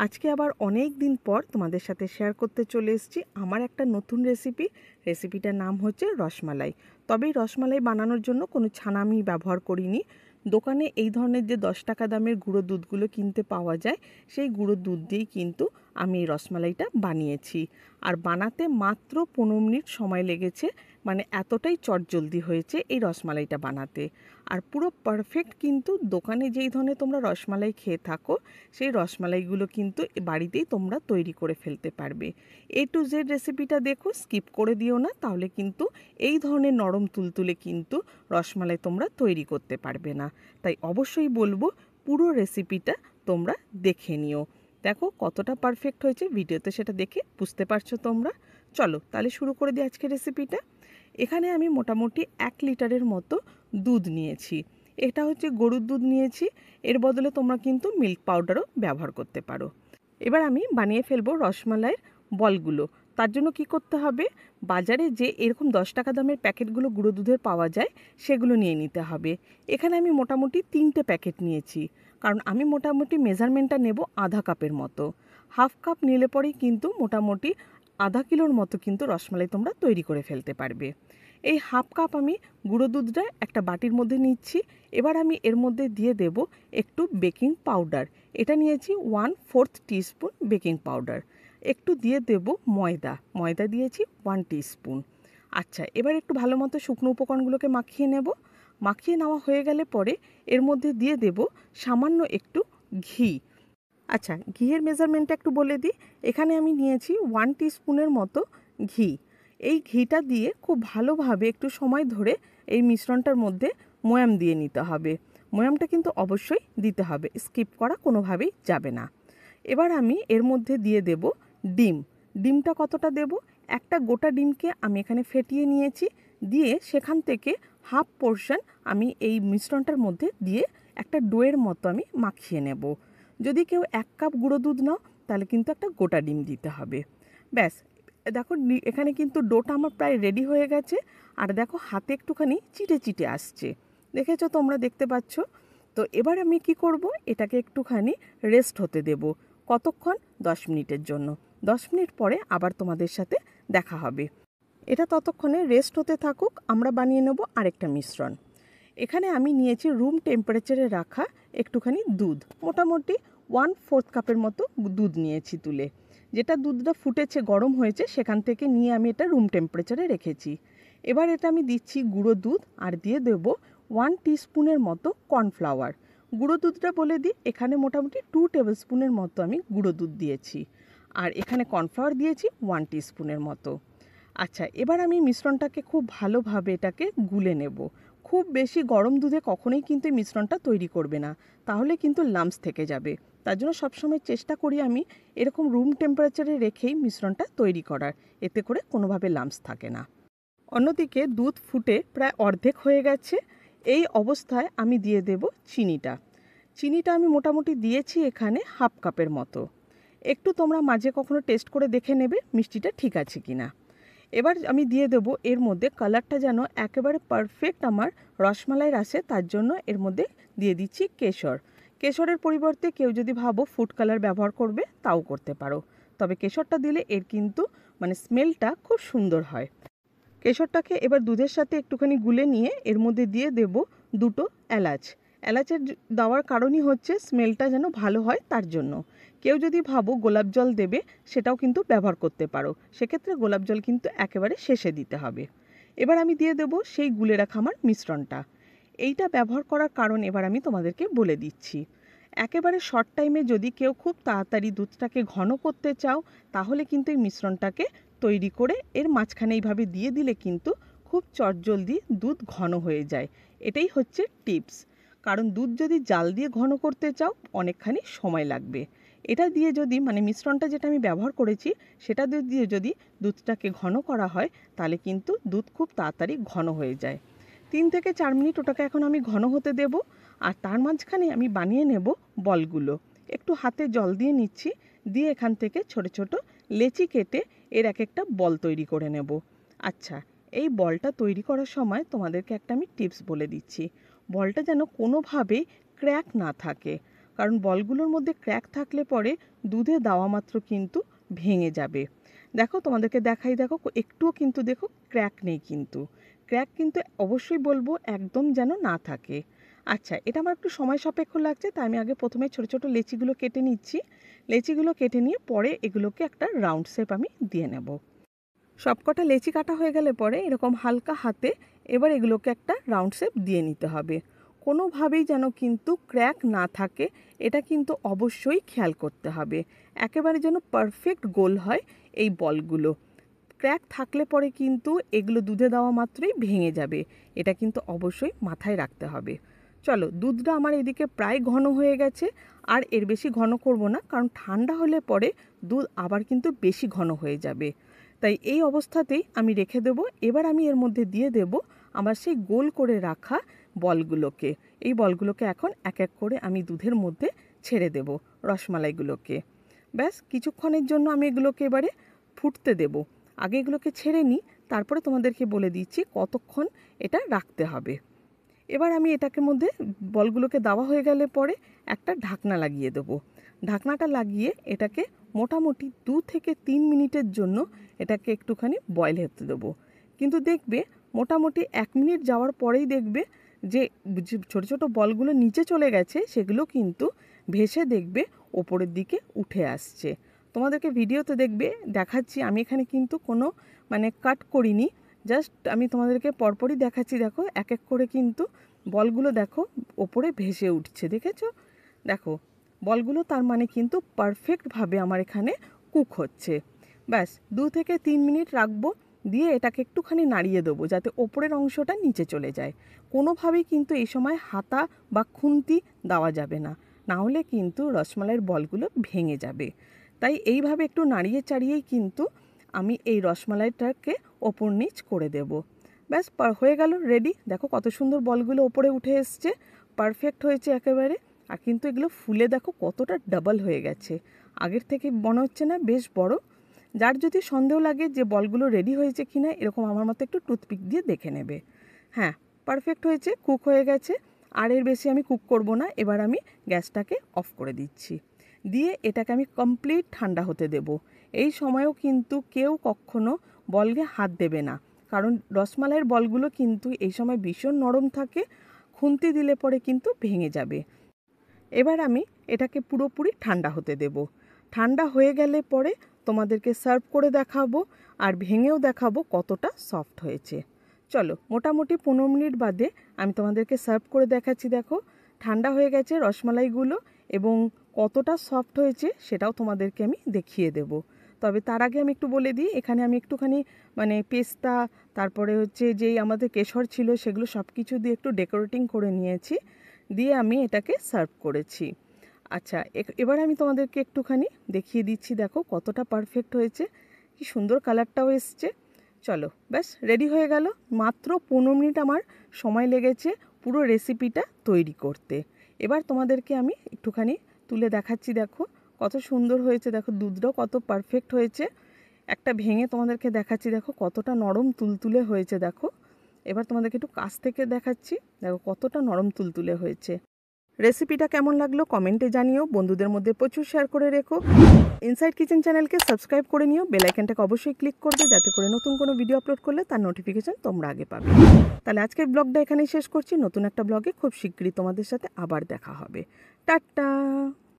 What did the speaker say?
আজকে আবার অনেক দিন পর তোমাদের সাথে শেয়ার করতে চলে এসেছি আমার একটা নতুন রেসিপিটার নাম হচ্ছে রসমালাই। তবে এই রসমালাই বানানোর জন্য কোনো ছানা আমি ব্যবহার করিনি। দোকানে এই ধরনের যে 10 টাকা দামের গুঁড়ো দুধগুলো কিনতে পাওয়া যায়, সেই গুঁড়ো দুধ দিয়েই কিন্তু আমি এই রসমালাইটা বানিয়েছি। আর বানাতে মাত্র 15 মিনিট সময় লেগেছে, মানে এতটাই চটজলদি হয়েছে এই রসমালাইটা বানাতে। আর পুরো পারফেক্ট কিন্তু দোকানে যেই ধরনের তোমরা রসমালাই খেয়ে থাকো, সেই রসমালাইগুলো কিন্তু বাড়িতেই তোমরা তৈরি করে ফেলতে পারবে। A to Z রেসিপিটা দেখো, স্কিপ করে দিও না, তাহলে কিন্তু এই ধরনের নরম তুলতুলে কিন্তু রসমালাই তোমরা তৈরি করতে পারবে না। তাই অবশ্যই বলবো পুরো রেসিপিটা তোমরা দেখে নিও। দেখো কতটা পারফেক্ট হয়েছে, ভিডিওতে সেটা দেখে বুঝতে পারছো তোমরা। চলো তাহলে শুরু করে দিই আজকে রেসিপিটা। এখানে আমি মোটামুটি 1 লিটারের মতো দুধ নিয়েছি। এটা হচ্ছে গরুর দুধ নিয়েছি, এর বদলে তোমরা কিন্তু মিল্ক পাউডারও ব্যবহার করতে পারো। এবার আমি বানিয়ে ফেলবো রসমালাইয়ের বলগুলো। তার জন্য কি করতে হবে, বাজারে যে এরকম 10 টাকা দামের প্যাকেটগুলো গুঁড়ো দুধের পাওয়া যায়, সেগুলো নিয়ে নিতে হবে। এখানে আমি মোটামুটি 3টে প্যাকেট নিয়েছি, কারণ আমি মোটামুটি মেজারমেন্টটা নেব আধা কাপের মতো। হাফ কাপ নিলে পরেই কিন্তু মোটামুটি আধা কিলোর মতো কিন্তু রসমালাই তোমরা তৈরি করে ফেলতে পারবে। এই হাফ কাপ আমি গুঁড়ো দুধটা একটা বাটির মধ্যে নিচ্ছি। এবার আমি এর মধ্যে দিয়ে দেব একটু বেকিং পাউডার। এটা নিয়েছি 1/4 টিস্পুন বেকিং পাউডার। একটু দিয়ে দেব ময়দা দিয়েছি 1 টিস্পুন। আচ্ছা, এবার একটু ভালো মতো শুকনো উপকরণগুলোকে মাখিয়ে নেব। মাখিয়ে নেওয়া হয়ে গেলে পরে এর মধ্যে দিয়ে দেব সামান্য একটু ঘি। আচ্ছা, ঘিয়ের মেজারমেন্টটা একটু বলে দিই। এখানে আমি নিয়েছি 1 টিস্পুনের মতো ঘি। এই ঘিটা দিয়ে খুব ভালোভাবে একটু সময় ধরে এই মিশ্রণটার মধ্যে ময়াম দিয়ে নিতে হবে। ময়ামটা কিন্তু অবশ্যই দিতে হবে, স্কিপ করা কোনোভাবেই যাবে না। এবার আমি এর মধ্যে দিয়ে দেব ডিম। ডিমটা কতটা দেব, একটা গোটা ডিমকে আমি এখানে ফেটিয়ে নিয়েছি, দিয়ে সেখান থেকে হাফ পোর্শন আমি এই মিশ্রণটার মধ্যে দিয়ে একটা ডোয়ের মতো আমি মাখিয়ে নেব। যদি কেউ 1 কাপ গুঁড়ো দুধ নাও, তাহলে কিন্তু একটা গোটা ডিম দিতে হবে। ব্যাস, দেখো এখানে কিন্তু ডোটা আমার প্রায় রেডি হয়ে গেছে। আর দেখো হাতে একটুখানি চিটে চিটে আসছে, দেখেছো তোমরা, দেখতে পাচ্ছ তো। এবার আমি কি করব, এটাকে একটুখানি রেস্ট হতে দেব। কতক্ষণ, 10 মিনিটের জন্য। 10 মিনিট পরে আবার তোমাদের সাথে দেখা হবে। এটা ততক্ষণে রেস্ট হতে থাকুক, আমরা বানিয়ে নেব আরেকটা মিশ্রণ। এখানে আমি নিয়েছি রুম টেম্পারেচারে রাখা একটুখানি দুধ, মোটামুটি 1/4 কাপের মতো দুধ নিয়েছি তুলে। যেটা দুধটা ফুটেছে, গরম হয়েছে, সেখান থেকে নিয়ে আমি এটা রুম টেম্পারেচারে রেখেছি। এবার এটা আমি দিচ্ছি গুঁড়ো দুধ, আর দিয়ে দেব 1 টিস্পুনের মতো কর্নফ্লাওয়ার। গুঁড়ো দুধটা বলে দিই, এখানে মোটামুটি 2 টেবিল স্পুনের মতো আমি গুঁড়ো দুধ দিয়েছি, আর এখানে কর্নফ্লাওয়ার দিয়েছি 1 টিস্পুনের মতো। আচ্ছা, এবার আমি মিশ্রণটাকে খুব ভালোভাবে এটাকে গুলে নেব। খুব বেশি গরম দুধে কখনোই কিন্তু এই মিশ্রণটা তৈরি করবে না, তাহলে কিন্তু লাম্পস থেকে যাবে। তার জন্য সবসময় চেষ্টা করি আমি এরকম রুম টেম্পারেচারে রেখেই মিশ্রণটা তৈরি করার, এতে করে কোনোভাবে লাম্পস থাকে না। অন্যদিকে দুধ ফুটে প্রায় অর্ধেক হয়ে গেছে। এই অবস্থায় আমি দিয়ে দেব চিনিটা। চিনিটা আমি মোটামুটি দিয়েছি এখানে হাফ কাপের মতো। একটু তোমরা মাঝে কখনো টেস্ট করে দেখে নেবে মিষ্টিটা ঠিক আছে কিনা। এবার আমি দিয়ে দেব এর মধ্যে, কালারটা যেন একেবারে পারফেক্ট আমার রসমালাইয়ের আসে, তার জন্য এর মধ্যে দিয়ে দিচ্ছি কেশর। কেশরের পরিবর্তে কেউ যদি ভাবো ফুড কালার ব্যবহার করবে, তাও করতে পারো। তবে কেশরটা দিলে এর কিন্তু মানে স্মেলটা খুব সুন্দর হয়। কেশরটাকে এবার দুধের সাথে একটুখানি গুলে নিয়ে এর মধ্যে দিয়ে দেব 2টো এলাচ। এলাচের দেওয়ার কারণই হচ্ছে স্মেলটা যেন ভালো হয়, তার জন্য। কেউ যদি ভাবো গোলাপ জল দেবে, সেটাও কিন্তু ব্যবহার করতে পারো, সেক্ষেত্রে গোলাপ জল কিন্তু একেবারে শেষে দিতে হবে। এবার আমি দিয়ে দেব সেই গুলে রাখা আমার মিশ্রণটা। এইটা ব্যবহার করার কারণ এবার আমি তোমাদেরকে বলে দিচ্ছি। একেবারে শর্ট টাইমে যদি কেউ খুব তাড়াতাড়ি দুধটাকে ঘন করতে চাও, তাহলে কিন্তু এই মিশ্রণটাকে তৈরি করে এর মাঝখানে এইভাবে দিয়ে দিলে কিন্তু খুব চটজলদি দুধ ঘন হয়ে যায়। এটাই হচ্ছে টিপস। কারণ দুধ যদি জাল দিয়ে ঘন করতে চাও, অনেকখানি সময় লাগবে। এটা দিয়ে যদি মানে মিশ্রণটা যেটা আমি ব্যবহার করেছি, সেটা দিয়ে যদি দুধটাকে ঘন করা হয়, তাহলে কিন্তু দুধ খুব তাড়াতাড়ি ঘন হয়ে যায়। 3 থেকে 4 মিনিট ওটাকে এখন আমি ঘন হতে দেব। আর তার মাঝখানে আমি বানিয়ে নেব বলগুলো। একটু হাতে জল দিয়ে নিচ্ছি, দিয়ে এখান থেকে ছোট ছোট লেচি কেটে এর এক একটা বল তৈরি করে নেব। আচ্ছা, এই বলটা তৈরি করার সময় তোমাদেরকে একটা আমি টিপস বলে দিচ্ছি। বলটা যেন কোনোভাবেই ক্র্যাক না থাকে। কারণ বলগুলোর মধ্যে ক্র্যাক থাকলে পরে দুধে দেওয়া মাত্র কিন্তু ভেঙে যাবে। দেখো তোমাদেরকে দেখাই, দেখো একটুও কিন্তু দেখো ক্র্যাক নেই, কিন্তু ক্র্যাক কিন্তু অবশ্যই বলবো একদম যেন না থাকে। আচ্ছা, এটা আমার একটু সময় সাপেক্ষ লাগছে, তাই আমি আগে প্রথমে ছোট ছোট লেচিগুলো কেটে নিচ্ছি। লেচিগুলো কেটে নিয়ে পরে এগুলোকে একটা রাউন্ড শেপ আমি দিয়ে নেব। সবকটা লেচি কাটা হয়ে গেলে পরে এরকম হালকা হাতে এবার এগুলোকে একটা রাউন্ড শেপ দিয়ে নিতে হবে। কোনোভাবেই যেন কিন্তু ক্র্যাক না থাকে, এটা কিন্তু অবশ্যই খেয়াল করতে হবে। একেবারে যেন পারফেক্ট গোল হয় এই বলগুলো। ক্র্যাক থাকলে পরে কিন্তু এগুলো দুধে দেওয়া মাত্রই ভেঙে যাবে, এটা কিন্তু অবশ্যই মাথায় রাখতে হবে। চলো, দুধটা আমার এদিকে প্রায় ঘন হয়ে গেছে, আর এর বেশি ঘন করব না, কারণ ঠান্ডা হলে পরে দুধ আবার কিন্তু বেশি ঘন হয়ে যাবে। তাই এই অবস্থাতেই আমি রেখে দেব। এবার আমি এর মধ্যে দিয়ে দেব আমার সেই গোল করে রাখা বলগুলোকে। এই বলগুলোকে এখন এক এক করে আমি দুধের মধ্যে ছেড়ে দেব, রসমালাইগুলোকে। ব্যাস কিছুক্ষণের জন্য আমি এগুলোকে এবারে ফুটতে দেব। আগে এগুলোকে ছেড়ে নিই, তারপরে তোমাদেরকে বলে দিচ্ছি কতক্ষণ এটা রাখতে হবে। এবার আমি এটাকে মধ্যে বলগুলোকে দেওয়া হয়ে গেলে পরে একটা ঢাকনা লাগিয়ে দেবো। ঢাকনাটা লাগিয়ে এটাকে মোটামুটি 2 থেকে 3 মিনিটের জন্য এটাকে একটুখানি বয়েল হতে দেবো। কিন্তু দেখবে মোটামুটি 1 মিনিট যাওয়ার পরেই দেখবে যে ছোটো ছোটো বলগুলো নিচে চলে গেছে, সেগুলো কিন্তু ভেসে দেখবে ওপরের দিকে উঠে আসছে। তোমাদেরকে ভিডিওতে দেখবে দেখাচ্ছি, আমি এখানে কিন্তু কোনো কাট করিনি, জাস্ট আমি তোমাদেরকে পরপরই দেখাচ্ছি। দেখো এক এক করে কিন্তু বলগুলো দেখো ওপরে ভেসে উঠছে, দেখেছো? দেখো বলগুলো তার কিন্তু পারফেক্টভাবে আমার এখানে কুক হচ্ছে। ব্যাস 2 থেকে 3 মিনিট রাখবো, দিয়ে এটাকে একটুখানি নাড়িয়ে দেবো যাতে ওপরের অংশটা নিচে চলে যায়। কোনোভাবেই কিন্তু এই সময় হাতা বা খুন্তি দেওয়া যাবে না, না হলে কিন্তু রসমালাইয়ের বলগুলো ভেঙে যাবে। তাই এইভাবে একটু নাড়িয়ে চাড়িয়েই কিন্তু আমি এই রসমালাইটাকে ওপর নিচ করে দেব। ব্যাস হয়ে গেল রেডি। দেখো কত সুন্দর বলগুলো ওপরে উঠে এসছে, পারফেক্ট হয়েছে একেবারে। আর কিন্তু এগুলো ফুলে দেখো কতটা ডাবল হয়ে গেছে, আগের থেকে মনে হচ্ছে না বেশ বড়। যার যদি সন্দেহ লাগে যে বলগুলো রেডি হয়েছে কিনা, এরকম আমার মতো একটু টুথপিক দিয়ে দেখে নেবে। হ্যাঁ, পারফেক্ট হয়েছে, কুক হয়ে গেছে। আর এর বেশি আমি কুক করব না। এবার আমি গ্যাসটাকে অফ করে দিচ্ছি, দিয়ে এটাকে আমি কমপ্লিট ঠান্ডা হতে দেব। এই সময়েও কিন্তু কেউ কখনো বলকে হাত দেবে না, কারণ রসমালাইয়ের বলগুলো কিন্তু এই সময় ভীষণ নরম থাকে, খুন্তি দিলে পরে কিন্তু ভেঙে যাবে। এবার আমি এটাকে পুরোপুরি ঠান্ডা হতে দেব। ঠান্ডা হয়ে গেলে পরে তোমাদেরকে সার্ভ করে দেখাবো, আর ভেঙেও দেখাবো কতটা সফট হয়েছে। চলো, মোটামুটি 15 মিনিট বাদে আমি তোমাদেরকে সার্ভ করে দেখাচ্ছি। দেখো ঠান্ডা হয়ে গেছে রসমালাইগুলো, এবং কতটা সফট হয়েছে সেটাও তোমাদেরকে আমি দেখিয়ে দেব। তবে তার আগে আমি একটু বলে দিই, এখানে আমি একটুখানি পেস্তা, তারপরে হচ্ছে যেই আমাদের কেশর ছিল সেগুলো সব কিছু দিয়ে একটু ডেকোরেটিং করে নিয়েছি, দিয়ে আমি এটাকে সার্ভ করেছি। আচ্ছা, এবার আমি তোমাদেরকে একটুখানি দেখিয়ে দিচ্ছি। দেখো কতটা পারফেক্ট হয়েছে, কি সুন্দর কালারটাও এসছে। চলো, ব্যাস রেডি হয়ে গেল। মাত্র 15 মিনিট আমার সময় লেগেছে পুরো রেসিপিটা তৈরি করতে। এবার তোমাদেরকে আমি একটুখানি তুলে দেখাচ্ছি। দেখো কত সুন্দর হয়েছে, দেখো দুধটাও কত পারফেক্ট হয়েছে। একটা ভেঙে তোমাদেরকে দেখাচ্ছি, দেখো কতটা নরম তুলতুলে হয়েছে। দেখো এবার তোমাদেরকে একটু কাছ থেকে দেখাচ্ছি, দেখো কতটা নরম তুলতুলে হয়েছে। রেসিপিটা কেমন লাগলো কমেন্টে জানিও, বন্ধুদের মধ্যে প্রচুর শেয়ার করে রেখো। ইনসাইড কিচেন চ্যানেলকে সাবস্ক্রাইব করে নিও, বেল আইকনটাকে অবশ্যই ক্লিক করবে যাতে করে নতুন কোনো ভিডিও আপলোড করলে তার নোটিফিকেশন তোমরা আগে পাবে। তাহলে আজকের ব্লগটা এখানেই শেষ করছি। নতুন একটা ব্লগে খুব শীঘ্রই তোমাদের সাথে আবার দেখা হবে। টাটা।